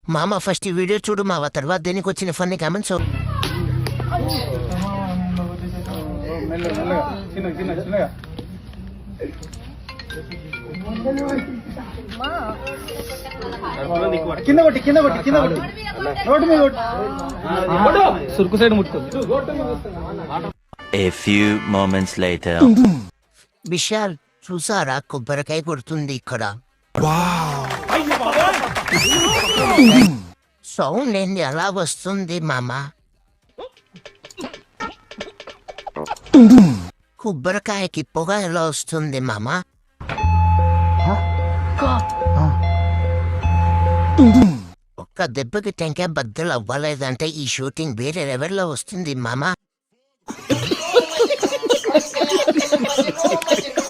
మామ ఫస్ట్ ఈ వీడియో చూడు మావ, తర్వాత దేనికి వచ్చిన ఫన్నీ కామెంట్స్. కింద కొట్టి రోడ్డు మీద సురుకు సైడ్ ముట్టుకుంది. A few moments later. Vishal చూసారా, కొబ్బరికాయ కొడుతుంది ఇక్కడ. సౌండ్ ఏంది అలా వస్తుంది మామ? కొబ్బరికాయకి పొగ ఎలా వస్తుంది మామ? ఒక్క దెబ్బకి టెంకాయ బద్దలు అవ్వలేదంటే ఈ షూటింగ్ వేరే లెవెల్లో వస్తుంది మామ.